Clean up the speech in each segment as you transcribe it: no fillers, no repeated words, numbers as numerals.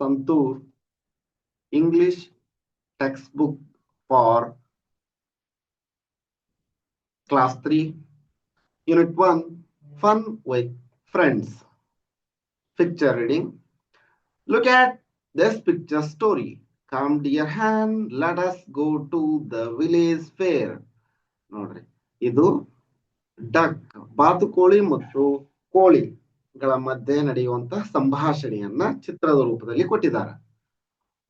Santur English textbook for class 3, unit 1, fun with friends. Picture reading. Look at this picture story. Come dear hand, let us go to the village fair. ನೋಡ್ರಿ ಇದು duck ಬಾತುಕೋಳಿ ಮತ್ತು ಕೋಳಿಗಳ ಮಧ್ಯೆ ನಡೆಯುವಂತಹ ಸಂಭಾಷಣೆಯನ್ನ ಚಿತ್ರದ ರೂಪದಲ್ಲಿ ಕೊಟ್ಟಿದ್ದಾರೆ.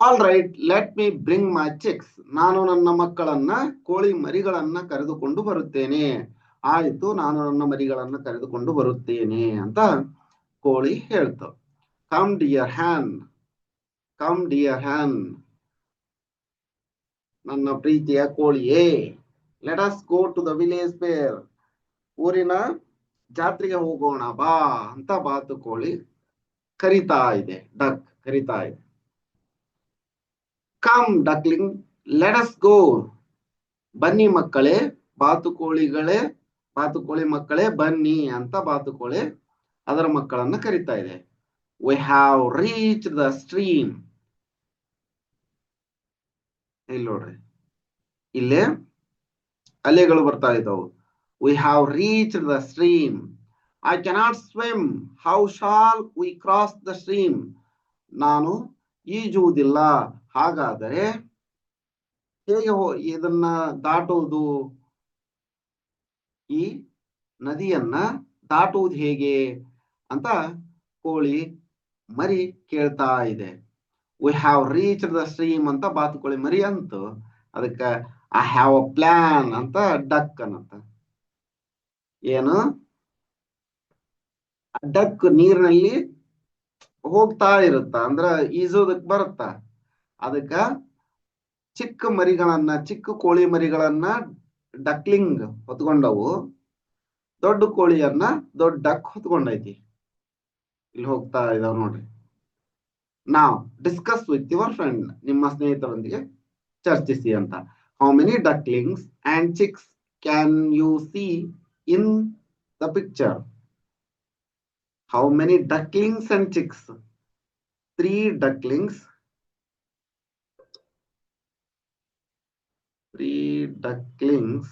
All right, let me bring ಮೈ ಚಿಕ್ಸ್. ನಾನು ನನ್ನ ಮಕ್ಕಳನ್ನ ಕೋಳಿ ಮರಿಗಳನ್ನ ಕರೆದುಕೊಂಡು ಬರುತ್ತೇನೆ. ಆಯಿತು, ನಾನು ನನ್ನ ಮರಿಗಳನ್ನ ಕರೆದುಕೊಂಡು ಬರುತ್ತೇನೆ ಅಂತ ಕೋಳಿ ಹೇಳ್ತು. Come dear hen, come dear hen, ನನ್ನ ಪ್ರೀತಿಯ ಕೋಳಿಯೇ. Let us go to the village fair, ಊರಿನ ಜಾತ್ರೆಗೆ ಹೋಗೋಣ ಬಾ ಅಂತ ಬಾತುಕೋಳಿ ಕರಿತಾ ಇದೆ, ಡಕ್ ಕರಿತಾ ಇದೆ. ಕಮ್ ಡಕ್ಲಿಂಗ್ ಲೆಟ್ ಅಸ್ ಗೋ, ಬನ್ನಿ ಮಕ್ಕಳೇ, ಬಾತುಕೋಳಿ ಮಕ್ಕಳೇ ಬನ್ನಿ ಅಂತ ಬಾತುಕೋಳಿ ಅದರ ಮಕ್ಕಳನ್ನ ಕರಿತಾ ಇದೆ. We have reach the stream. ಇಲ್ಲಿ ನೋಡ್ರಿ, ಇಲ್ಲೇ ಅಲೆಗಳು ಬರ್ತಾ ಇದ್ದವು. We have reach the stream. I cannot swim, how shall we cross the stream. ನಾನು ಈಜುವುದಿಲ್ಲ, ಹಾಗಾದರೆ ಹೇಗೆ ಇದನ್ನ ದಾಟುವುದು, ಈ ನದಿಯನ್ನ ದಾಟುವುದು ಹೇಗೆ ಅಂತ ಕೋಳಿ ಮರಿ ಕೇಳ್ತಾ ಇದೆ. We have reach the stream ಅಂತ ಬಾತುಕೋಳಿ ಮರಿ ಅಂತು. ಅದಕ್ಕೆ ಐ ಹ್ಯಾವ್ ಅ ಪ್ಲಾನ್ ಅಂತ ಡಕ್ ಅನ್ನತ್ತ. ಏನು, ಡಕ್ ನೀರಿನಲ್ಲಿ ಹೋಗ್ತಾ ಇರುತ್ತ, ಅಂದ್ರ ಈಜೋದಕ್ ಬರುತ್ತ. ಅದಕ್ಕ ಚಿಕ್ಕ ಕೋಳಿ ಮರಿಗಳನ್ನ ಡಕ್ಲಿಂಗ್ ಹೊತ್ಕೊಂಡವು, ದೊಡ್ಡ ಕೋಳಿಯನ್ನ ದೊಡ್ಡ ಡಕ್ ಹೊತ್ಕೊಂಡೈತಿ. ಇಲ್ಲಿ ಹೋಗ್ತಾ ಇದಾವ್ ನೋಡ್ರಿ. ನಾವ್ ಡಿಸ್ಕಸ್ ವಿತ್ ಯುವರ್ ಫ್ರೆಂಡ್, ನಿಮ್ಮ ಸ್ನೇಹಿತರೊಂದಿಗೆ ಚರ್ಚಿಸಿ ಅಂತ. How many ducklings and chicks can you see in the picture? How many ducklings and chicks? 3 ducklings. 3 ducklings.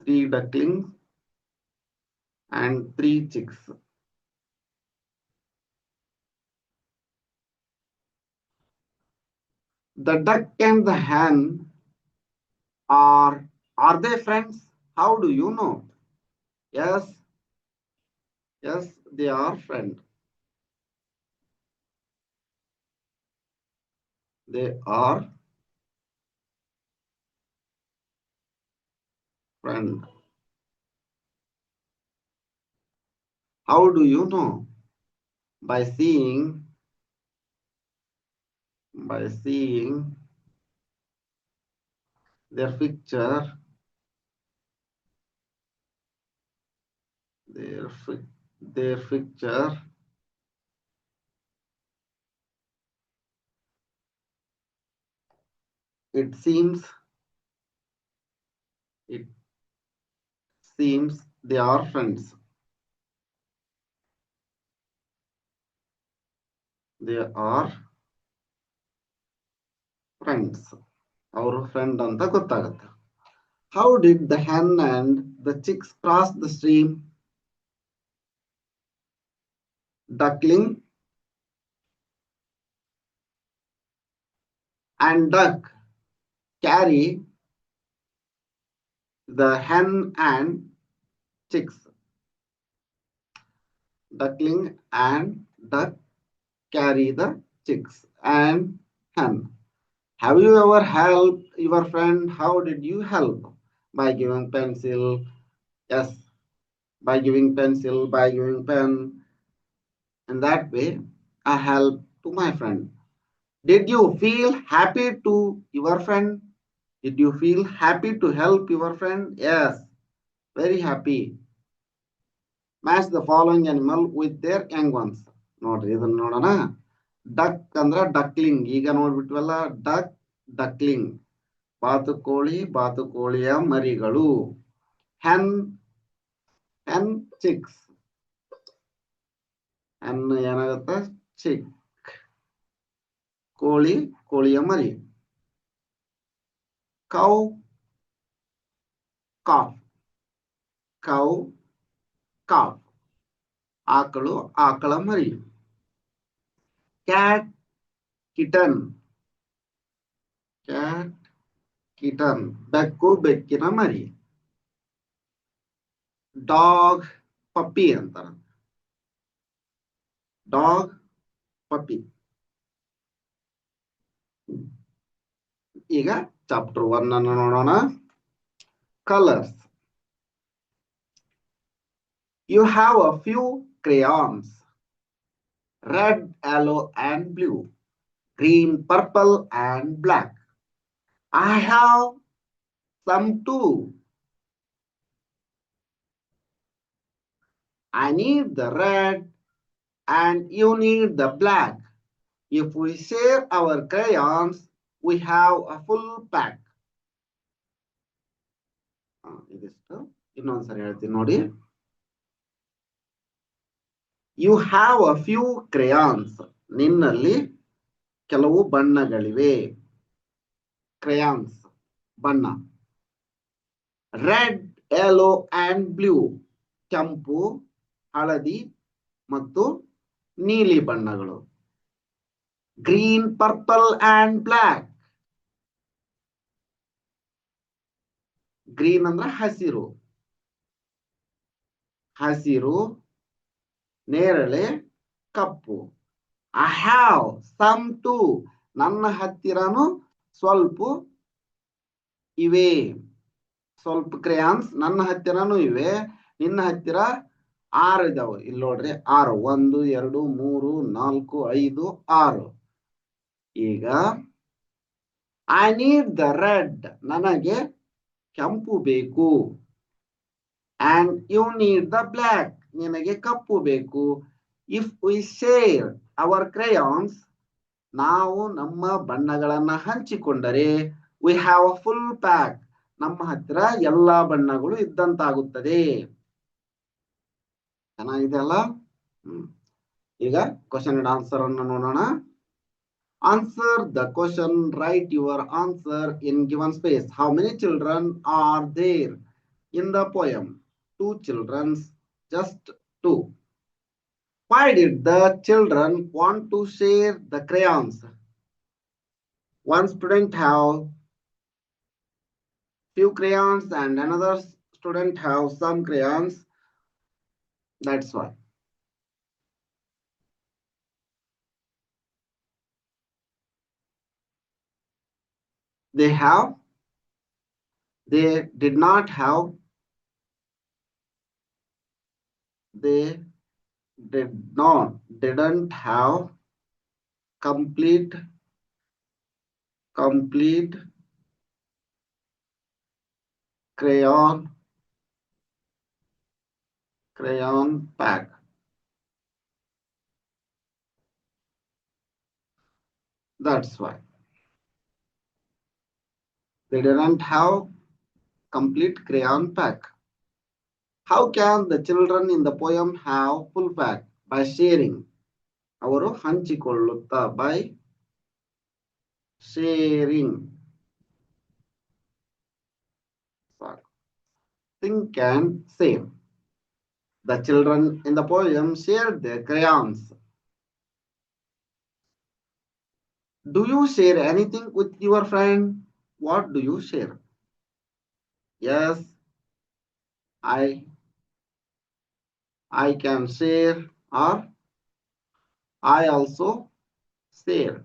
3 ducklings and 3 chicks. The duck and the hen are they friends? How do you know? Yes, they are friends. They are friends. How do you know? By seeing their picture, their picture. It seems they are friends. They are friends. Our friend anta gottagutta. How did the hen and the chicks cross the stream? Duckling and duck carry the hen and chicks. Duckling and duck carry the chicks and hen. Have you ever helped your friend? How did you help? By giving pencil. Yes, by giving pencil, by giving pen. In that way, I help to my friend. Did you feel happy to your friend? Did you feel happy to help your friend? Yes, very happy. Match the following animal with their young ones. ನೋಡ್ರಿ ಇದನ್ನ ನೋಡೋಣ. Duck ಅಂದ್ರ duckling, ಈಗ ನೋಡ್ಬಿಟ್ವಲ್ಲ. Duck, duckling, ಬಾತುಕೋಳಿಯ ಮರಿಗಳು. hen, chicks. ಅನ್ನು ಏನಾಗುತ್ತೆ ಚಿಕ್. ಕೋಳಿ, ಕೋಳಿಯ ಮರಿ. Cow, calf. Cow, calf. ಆಕಳು, ಆಕಳ ಮರಿ. Cat, kitten. Cat, kitten. ಬೆಕ್ಕು, ಬೆಕ್ಕಿನ ಮರಿ. ಡಾಗ್, ಪಪ್ಪಿ ಅಂತಾರ. Dog, puppy. ಈಗ ಚಾಪ್ಟರ್ 1 ಅನ್ನು ನೋಡೋಣ. Colours. You have a few crayons. Red, yellow, and blue. Green, purple, and black. I have some too. I need the red and you need the black. If we share our crayons, we have a full pack. ಇದಿಷ್ಟು ಇನ್ನೊಂದ್ಸರಿ ಹೇಳ್ತೀನಿ ನೋಡಿ. You have a few crayons. ನಿನ್ನಲ್ಲಿ ಕೆಲವು ಬಣ್ಣಗಳಿವೆ. crayons ಬಣ್ಣ. Red, yellow and blue. ಕೆಂಪು, ಹಳದಿ ಮತ್ತು ನೀಲಿ ಬಣ್ಣಗಳು. Green, purple and black. Green ಅಂದ್ರೆ ಹಸಿರು. ಹಸಿರು, ನೇರಳೆ, ಕಪ್ಪು. I have some too. ನನ್ನ ಹತ್ತಿರನು ಸ್ವಲ್ಪ ಇವೆ. ಸ್ವಲ್ಪ ಕ್ರೇಯಾನ್ಸ್ ನನ್ನ ಹತ್ತಿರನು ಇವೆ. ನಿನ್ನ ಹತ್ತಿರ 6 ಇದಾವೆ. ಇಲ್ಲಿ ನೋಡ್ರಿ 6. 1 2 3 4 5 6. ಈಗ ಐ ನೀಡ್ ದ ರೆಡ್. ನನಗೆ ಕೆಂಪು ಬೇಕು. And you need the black. ನಿನಗೆ ಕಪ್ಪು ಬೇಕು. If we share our crayons. ನಾವು ನಮ್ಮ ಬಣ್ಣಗಳನ್ನ ಹಂಚಿಕೊಂಡರೆ we have a full pack. ನಮ್ಮ ಹತ್ತಿರ ಎಲ್ಲಾ ಬಣ್ಣಗಳು ಇದ್ದಂತಾಗುತ್ತದೆ. ಚೆನ್ನಾಗಿದೆ ಅಲ್ಲ? ಈಗ ಕ್ವಶನ್ ಅಂಡ್ ಆನ್ಸರ್ ಅನ್ನು ನೋಡೋಣ. Answer the question. Write your answer in given space. How many children are there in the poem? 2 children, just 2. Why did the children want to share the crayons? One student have few crayons and another student have some crayons. That's why. They did not have, they didn't have complete crayon pack. That's why. They didn't have complete crayon pack. How can the children in the poem have full pack? By sharing. ಅವರು ಹಂಚಿಕೊಳ್ಳುತ್ತಾ. by sharing. Think and save. The children in the poem shared their crayons. Do you share anything with your friend? What do you share? Yes, I can share, or I also share.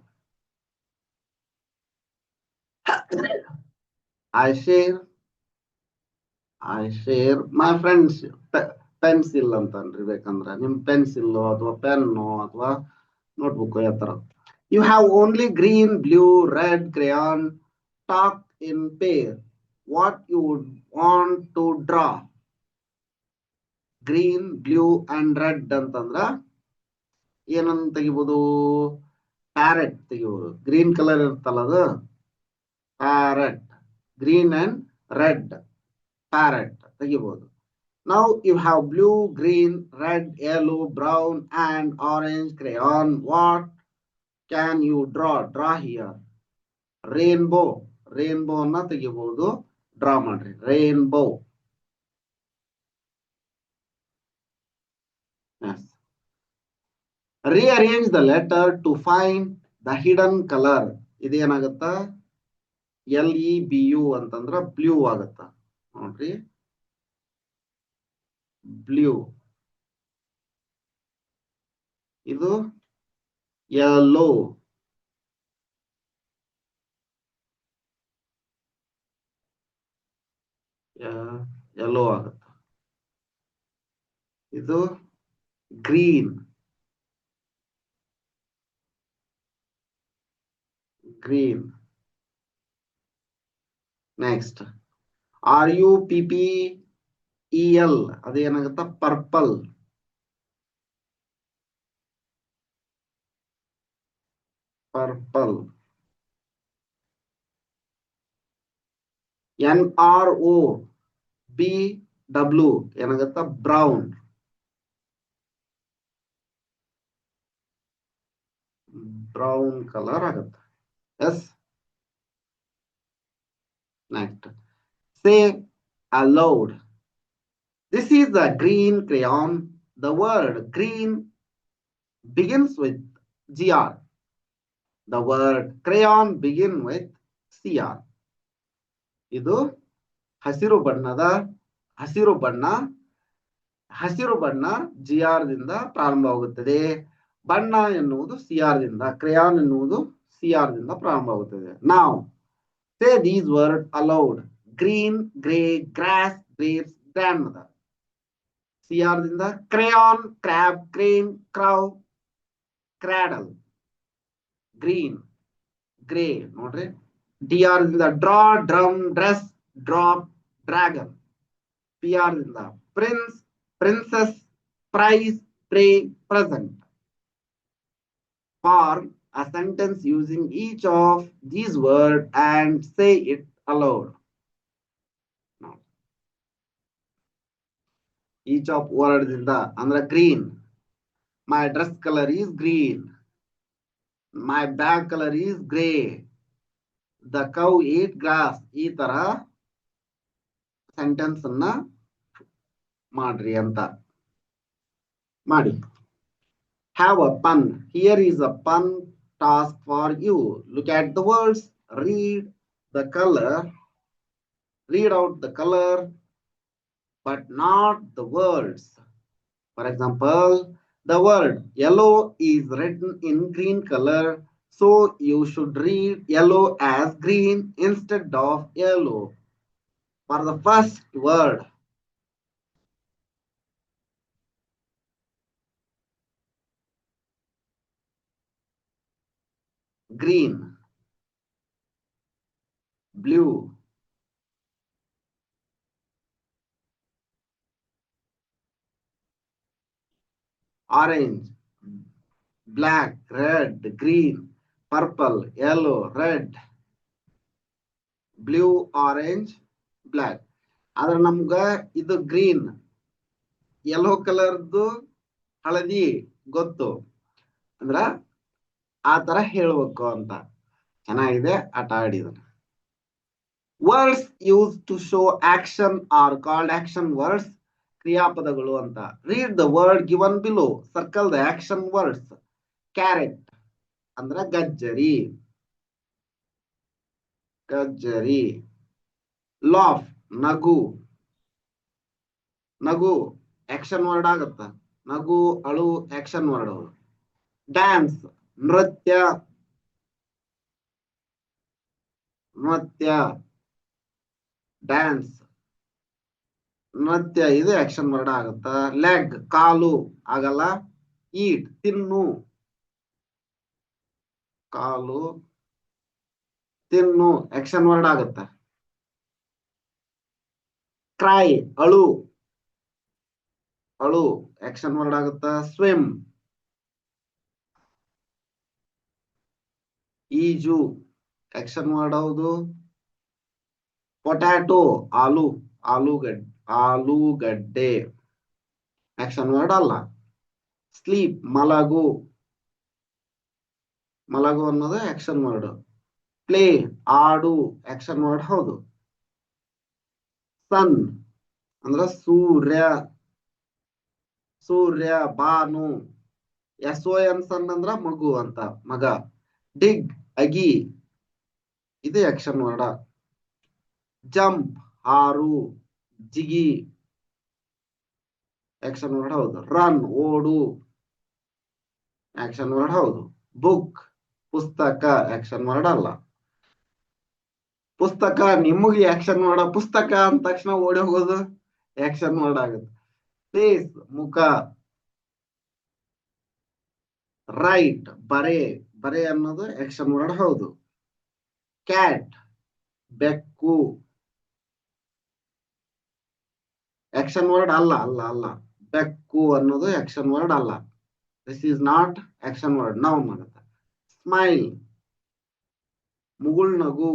I share my friends. Pencil ಅಂತ ಅನ್ರಿ ಬೇಕಂದ್ರೆ. ನಿಮ್ pencil ಅಥವಾ pen ಅಥವಾ notebook ಯಾವ ತರ. You have only green, blue, red crayon. Talk in pair. What you would want to draw? Green, blue and red ಅಂತಂದ್ರ ಏನಂತ ತೆಗಿಬಹುದು? ಪ್ಯಾರೆಟ್ ತೆಗಿಬಹುದು. ಗ್ರೀನ್ ಕಲರ್ ಇರುತ್ತಲ್ಲ ಅದು parrot. Green and red parrot ತೆಗಿಬಹುದು. Now you have blue, green, red, yellow, brown, and orange crayon. What can you draw? Draw here. Rainbow. Rainbow ಅನ್ನ ತೆಗಿಬಹುದು. Draw ಮಾಡ್ರಿ. Rainbow. Yes. Rearrange the letter to find the hidden color. ಇದೇನಾಗತ್ತ? LEBU ಅಂತಂದ್ರ blue ಆಗತ್ತ. ನೋಡ್ರಿ. Blue. ಇದು yellow. yellow ಆಗತ್ತ. ಇದು green. green. Next. RUPPEL. ಅದೇನಾಗತ್ತ? ಪರ್ಪಲ್. ಪರ್ಪಲ್. NROBW ಏನಾಗತ್ತ? ಬ್ರೌನ್. ಬ್ರೌನ್ ಕಲರ್ ಆಗತ್ತ. Yes. Next. Say aloud. This is a green crayon. The word green begins with GR. The word crayon begin with CR. ಇದು ಹಸಿರು ಬಣ್ಣದ ಹಸಿರು ಬಣ್ಣ GR ದಿಂದ ಪ್ರಾರಂಭವಾಗುತ್ತದೆ. ಬಣ್ಣ ಎನ್ನುವುದು CR ದಿಂದ, ಕ್ರೇಯಾನ್ ಎನ್ನುವುದು CR ದಿಂದ ಪ್ರಾರಂಭವಾಗುತ್ತದೆ. Now say these words aloud. Green, gray, grass, grapes, grandmother. CR ದಿಂದ crayon, crab, crane, crow, cradle. Green, gray ನೋಡ್ರಿ. DR ದಿಂದ draw, drum, dress, drop, dragon. PR ದಿಂದ prince, princess, prize, prey, present. Form a sentence using each of these words and say it aloud. Now, each of words in the andra green. My dress color is green. My bag color is gray. The cow ate grass. ಈ ತರ sentence ಅನ್ನ ಮಾಡ್ರಿ ಅಂತ ಮಾಡಿ. Have a pun. Here is a pun task for you. Look at the words. Read the color. Read out the color, but not the words. For example, the word yellow is written in green color, so you should read yellow as green instead of yellow. For the first word, green, blue, orange, black, red, green, purple, yellow, red, blue, orange, black. ಆದ್ರೆ ನಮ್ಗ ಇದು green, yellow ಕಲರ್ದು ಹಳದಿ ಗೊತ್ತು ಅಂದ್ರ ಆ ತರ ಹೇಳ್ಬೇಕು ಅಂತ. ಚೆನ್ನಾಗಿದೆ, ಆಟ ಆಡಿದ್ರು. Words used to show action are called action words. ಕ್ರಿಯಾಪದಗಳು ಅಂತ. Read the word given below. Circle the action words. Carrot ಅಂದ್ರ ಗಜ್ಜರಿ. ಗಜ್ಜರಿ. Laugh ನಗು. ನಗು ಆಕ್ಷನ್ ವರ್ಡ್ ಆಗತ್ತ. ನಗು ಅಳು ಆಕ್ಷನ್ ವರ್ಡ್ ಅವರು. ಡ್ಯಾನ್ಸ್ ನೃತ್ಯ. ನೃತ್ಯ ಡ್ಯಾನ್ಸ್ ನೃತ್ಯ ಇದು ಆಕ್ಷನ್ ವರ್ಡ್ ಆಗುತ್ತ. ಲೆಗ್ ಕಾಲು ಆಗಲ್ಲ. ಈಟ್ ತಿನ್ನು. ಕಾಲು ತಿನ್ನು ಆಕ್ಷನ್ ವರ್ಡ್ ಆಗುತ್ತ. ಕ್ರೈ ಅಳು. ಅಳು ಆಕ್ಷನ್ ವರ್ಡ್ ಆಗುತ್ತ. ಸ್ವಿಮ್ ಈಜು ಆಕ್ಷನ್ ವರ್ಡ್ ಹೌದು. ಪೊಟ್ಯಾಟೊ ಆಲೂ. ಆಲೂಗಡ್ಡೆ ಆಲೂಗಡ್ಡೆ ಆಕ್ಷನ್ ವರ್ಡ್ ಅಲ್ಲ. ಸ್ಲೀಪ್ ಮಲಗು, ಮಲಗು ಅನ್ನೋದು ಆಕ್ಷನ್ ವರ್ಡ್. ಪ್ಲೇ ಆಡು ಆಕ್ಷನ್ ವರ್ಡ್ ಹೌದು. ಸನ್ ಅಂದ್ರ ಸೂರ್ಯ, ಸೂರ್ಯ ಬಾನು. SON ಸನ್ ಅಂದ್ರ ಮಗು ಅಂತ, ಮಗ. ಡಿಗ್ ಅಗಿ, ಇದು ಆಕ್ಷನ್ ವರ್ಡ. ಜಂಪ್ ಹಾರು, ಜಿಗಿ ಆಕ್ಷನ್ ವರ್ಡ್ ಹೌದು. ರನ್ ಓಡು ಆಕ್ಷನ್ ವರ್ಡ್ ಹೌದು. ಬುಕ್ ಪುಸ್ತಕ ಆಕ್ಷನ್ ವರ್ಡ್ ಅಲ್ಲ. ಪುಸ್ತಕ ನಿಮಗೆ ಆಕ್ಷನ್ ವರ್ಡ್, ಪುಸ್ತಕ ಅಂದ ತಕ್ಷಣ ಓಡಿ ಹೋಗೋದು ಆಕ್ಷನ್ ವರ್ಡ್ ಆಗುತ್ತೆ. ಫೇಸ್ ಮುಖ. ರೈಟ್ ಬರೆ, ಬರೆ ಅನ್ನೋದು ಆಕ್ಷನ್ ವರ್ಡ್ ಹೌದು. ಕ್ಯಾಟ್ ಬೆಕ್ಕು ಆಕ್ಷನ್ ವರ್ಡ್ ಅಲ್ಲ ಅಲ್ಲ ಅಲ್ಲ. ಬೆಕ್ಕು ಅನ್ನೋದು ಆಕ್ಷನ್ ವರ್ಡ್ ಅಲ್ಲ. This is not action word, noun ಆಗುತ್ತೆ. ಸ್ಮೈಲ್ ಮುಗುಳ್ನಗು,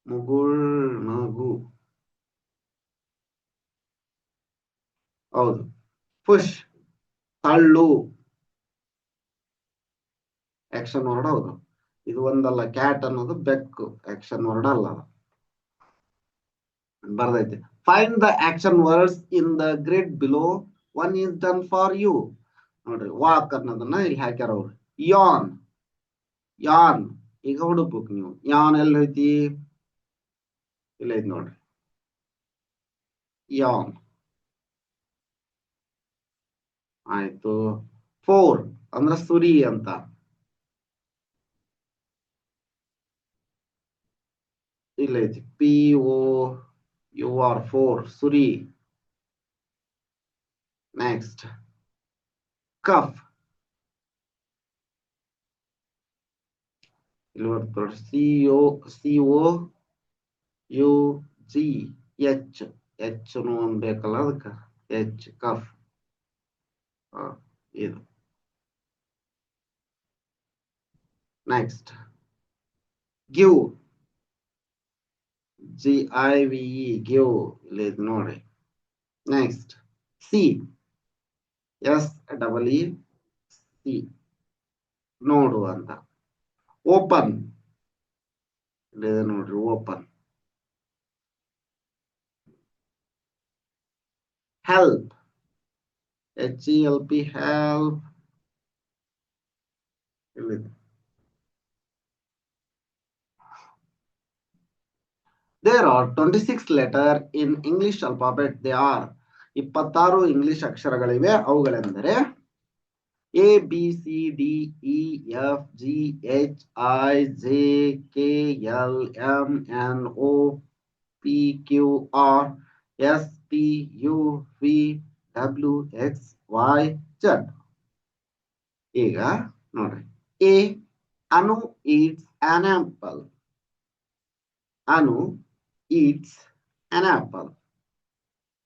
ಮುಗುಳ್ನಗು ಹೌದು. ಪುಷ್ ತಳ್ಳು ಆಕ್ಷನ್ ವರ್ಡ್ ಹೌದು. ಇದು ಒಂದಲ್ಲ, ಕ್ಯಾಟ್ ಅನ್ನೋದು ಬೆಕ್ಕು ಆಕ್ಷನ್ ವರ್ಡ್ ಅಲ್ಲ. ಬರ್ದೈತೆ. Find the action words in the grid below. One is done for you. ನೋಡ್ರಿ ವಾಕ್ ಅನ್ನೋದನ್ನ ಇಲ್ಲಿ ಹಾಕ್ಯಾರ ಅವ್ರು. ಯಾನ್, ಯಾನ್ ಈಗ ಹುಡುಕ್ಬೇಕು ನೀವು. ಯಾನ್ ಎಲ್ಲಿ ಐತಿ? ಇಲ್ಲ ಐತಿ ನೋಡ್ರಿ, ಯಾನ್. ಆಯ್ತು. ಫೋರ್ ಅಂದ್ರ ಸುರಿ ಅಂತ. ಇಲ್ಲ ಐತಿ, POUR ಫೋರ್ ಸುರಿ. ನೆಕ್ಸ್ಟ್ ಕಫ್, ಇಲ್ಲಿ ಬರ್ತದೆ COUGH, ಎಚ್ ಬೇಕಲ್ಲ ಅದಕ್ಕೆ ಎಚ್, ಕಫ್. ಇದು ನೆಕ್ಸ್ಟ್ ಗಿವ್, GIVE ಗಿವ್, ಇಲ್ಲಿ ನೋಡಿ. ನೆಕ್ಸ್ಟ್ ಸಿ, SEE ನೋಡು ಅಂತ. ಓಪನ್, ಇಲ್ಲಿದೆ ನೋಡ್ರಿ ಓಪನ್. ಹೆಲ್ಪ್, HELP ಹೆಲ್ಪ್, ಇಲ್ಲಿದೆ. There are 26 letters in English alphabet. They are 26 English ಅಕ್ಷರಗಳಿವೆ. ಅವುಗಳೆಂದರೆ ABCDEFGHIJKLMNOPQRSTUVWXYZ. ಈಗ ನೋಡ್ರಿ, A Anu eats an apple. Anu eats an apple.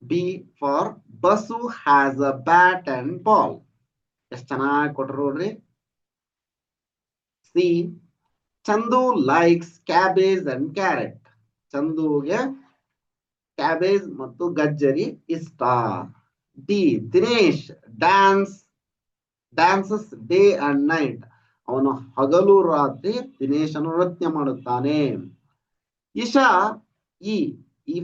B for Basu has a bat and ball. ಎಷ್ಟು ಚೆನ್ನಾಗಿ ಕೊಟ್ರು ನೋಡ್ರಿ. C Chandu likes cabbage and carrot. ಚಂದುಗೆ cabbage ಮತ್ತು ಗಜ್ಜರಿ ಇಷ್ಟ. D Dinesh dances day and night. ಅವನು ಹಗಲು ರಾತ್ರಿ ದಿನೇಶನು ನೃತ್ಯ ಮಾಡುತ್ತಾನೆ. Isha E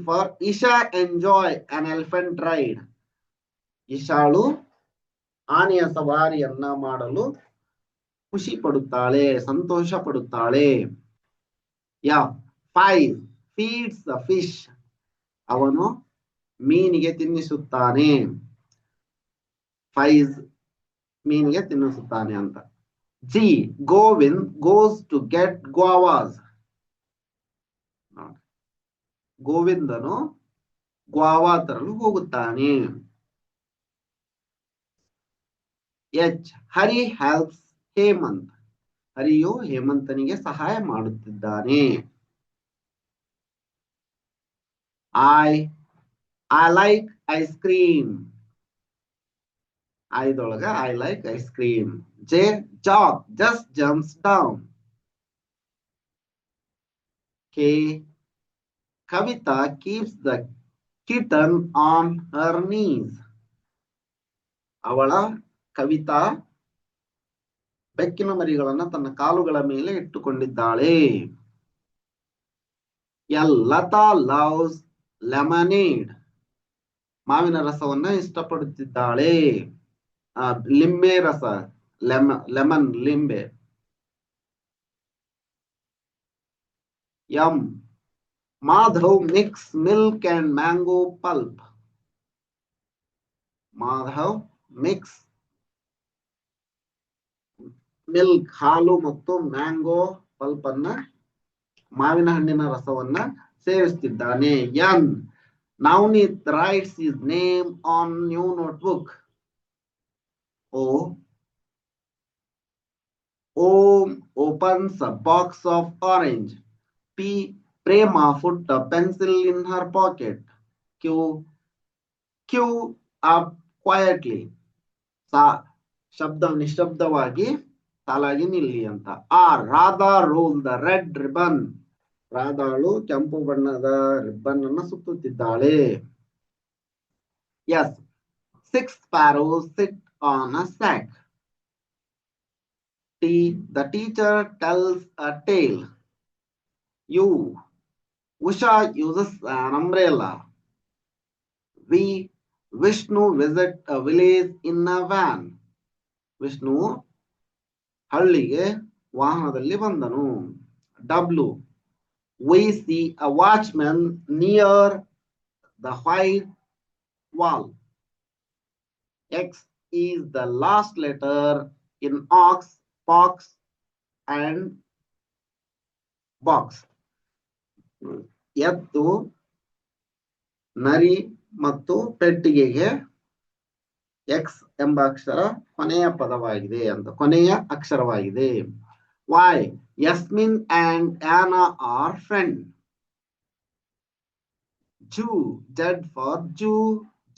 for Isha enjoy an elephant ride. ಇಶಾಳು ಆನೆಯ ಸವಾರಿಯನ್ನ ಮಾಡಲು ಖುಷಿ ಪಡುತ್ತಾಳೆ, ಸಂತೋಷ ಪಡುತ್ತಾಳೆ. Five feeds the fish. ಅವನು ಮೀನಿಗೆ ತಿನ್ನಿಸುತ್ತಾನೆ. ಫೈಸ್ ಮೀನಿಗೆ ತಿನ್ನಿಸುತ್ತಾನೆ ಅಂತ. G Govind goes to get guavas. ಗೋವಿಂದನು ಗ್ವಾವಾ ತರಲು ಹೋಗುತ್ತಾನೆ. H Hari helps Hemant. ಹರಿಯು ಹೇಮಂತನಿಗೆ ಸಹಾಯ ಮಾಡುತ್ತಿದ್ದಾನೆ. I like ice cream. ಐದೊಳಗ I like ice cream. J Jack just jumps down. K. Kavita keeps the kitten on her knees. ಅವಳ ಕವಿತಾ ಬೆಕ್ಕಿನ ಮರಿಗಳನ್ನ ತನ್ನ ಕಾಲುಗಳ ಮೇಲೆ ಇಟ್ಟುಕೊಂಡಿದ್ದಾಳೆ. L. Lata loves lemonade. ಮಾವಿನ ರಸವನ್ನ ಇಷ್ಟಪಡುತ್ತಿದ್ದಾಳೆ. ಲಿಂಬೆ ರಸ, ಲೆಮನ್ ಲಿಂಬೆ. M. Madhav mix milk and mango pulp. Madhav mix milk ಹಾಲು ಮತ್ತು ಮ್ಯಾಂಗೋ ಪಲ್ಪ್ ಅನ್ನ ಮಾವಿನ ಹಣ್ಣಿನ ರಸವನ್ನ ಸೇವಿಸುತ್ತಿದ್ದಾನೆ. N. Navneet writes his name on new notebook. O. Om opens a box of orange. P. Prema put a pencil in her pocket. Q. Queue up quietly. ಶಬ್ದ ನಿಶಬ್ದವಾಗಿ ಸಾಲಾಗಿ ನಿಲ್ಲಿ ಅಂತ. R. Radha rolled the red ribbon. ರಾಧಾಳು ಕೆಂಪು ಬಣ್ಣದ ribbon ಅನ್ನು ಸುತ್ತುತ್ತಿದ್ದಾಳೆ. Yes. 6 sparrows sit on a sack. T. The teacher tells a tale. U. Usha uses an umbrella. V. Vishnu visits a village in a van. Vishnu ಹಳ್ಳಿಗೆ ವಾಹನದಲ್ಲಿ ಬಂದನು. W. We see a watchman near the white wall. X is the last letter in ox, fox, and box. ಎತ್ತು, ನರಿ ಮತ್ತು ಪೆಟ್ಟಿಗೆಗೆ X ಎಂಬ ಅಕ್ಷರ ಕೊನೆಯ ಪದವಾಗಿದೆ ಅಂತ, ಕೊನೆಯ ಅಕ್ಷರವಾಗಿದೆ. Y. Yasmin and Anna are friends. Jew. Z for Jew.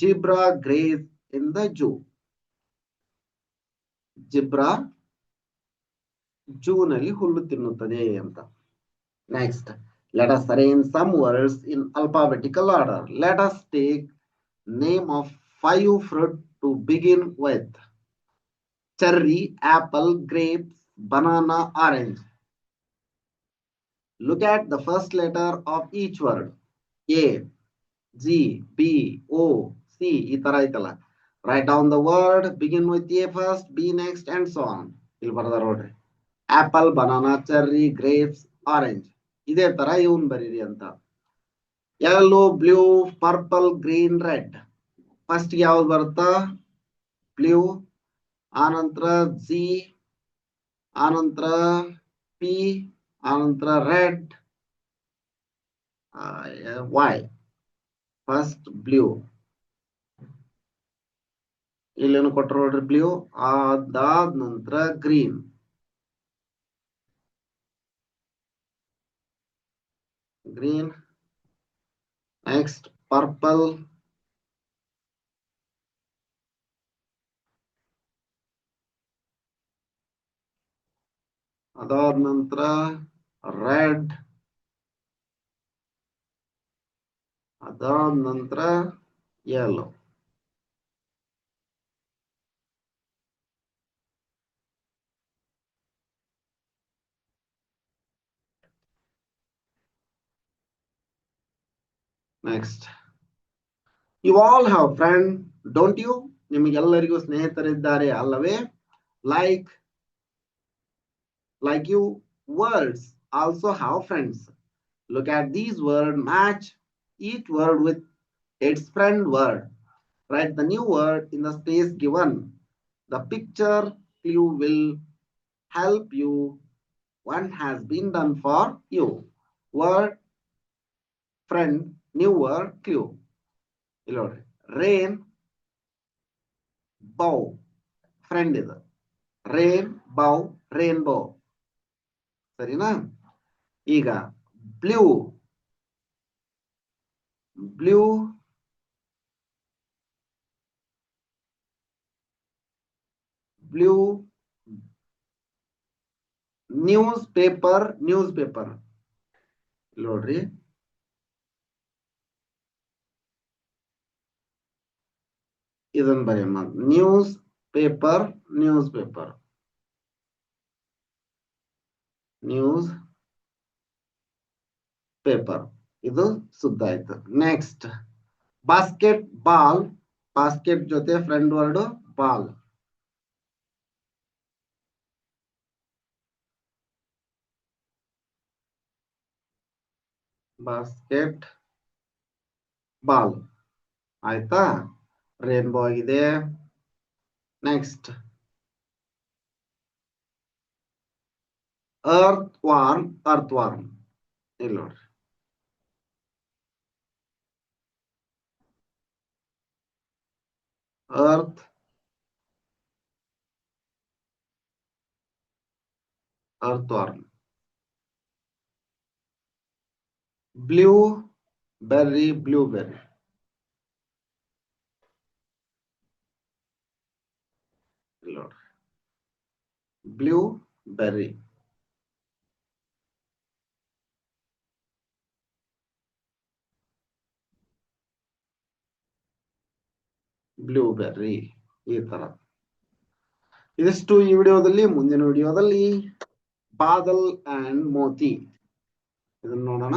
Zebra graze in the zoo. Zebra ಜೂನಲ್ಲಿ ಹುಲ್ಲು ತಿನ್ನುತ್ತದೆ ಅಂತ. Next, let us arrange some words in alphabetical order. Let us take name of 5 fruit to begin with. Cherry, apple, grapes, banana, orange. Look at the first letter of each word. A, G, B, O, C. ಈ ತರ ಐತಲ್ಲ. Write down the word. Begin with A first, B next, and so on. ಇಲ್ಲಿ ಬರ್ದಾರ ನೋಡ್ರಿ. Apple, banana, cherry, grapes, orange. ಇದೇ ತರ ಇವನ್ ಬರೀರಿ ಅಂತ. Yellow, blue, purple, green, red. First ಯಾವ್ದು ಬರುತ್ತಾ? ಬ್ಲೂ, ಆನಂತರ ಜಿ, ಆನಂತರ ಪಿ, ಆನಂತರ ರೆಡ್, ವೈ. First blue. ಇಲ್ಲೇನು ಕೊಟ್ಟರು ನೋಡ್ರಿ, ಬ್ಲೂ. ಅದಾದ ನಂತರ ಗ್ರೀನ್, ಗ್ರೀನ್. ನೆಕ್ಸ್ಟ್ ಪರ್ಪಲ್, ಅದಾದ ನಂತರ ರೆಡ್, ಅದಾದ ನಂತರ yellow. Next, you all have friend, don't you? ನಿಮಗೆಲ್ಲರಿಗೂ ಸ್ನೇಹಿತರಿದ್ದಾರೆ ಅಲ್ಲವೇ? Like you, words also have friends. Look at these words, match each word with its friend word. Write the new word in the space given. The picture clue will help you. One has been done for you. Word, friend, new word, clue. Rain, bow, friend ಇದು. Rain, bow, rainbow. ಸರಿನಾ? ಈಗ blue, blue, blue. Newspaper, newspaper. ನೋಡ್ರಿ, ಇದನ್ನ ಬರೆಯಮ್ಮ. Newspaper, newspaper, newspaper. ಇದು ಸುದ್ದ ಆಯ್ತು. Next basketball. Basket ಜೊತೆ friend word ball. Basketball ಆಯ್ತಾ. ರೇನ್ಬೋ ಆಗಿದೆ. Next earthworm. Earthworm ಇಲ್ಲಿ ನೋಡ್ರಿ, earth earthworm. Blueberry, blueberry. ಇಲ್ಲಿ ನೋಡ್ರಿ, ಬ್ಲೂ ಬೆರ್ರಿ. ಬ್ಲೂ ಬೆರ್ರಿ ಈ ತರ. ಇದಿಷ್ಟು ಈ ವಿಡಿಯೋದಲ್ಲಿ. ಮುಂದಿನ ವಿಡಿಯೋದಲ್ಲಿ ಬಾದಲ್ ಅಂಡ್ ಮೋತಿ ಇದನ್ನ ನೋಡೋಣ.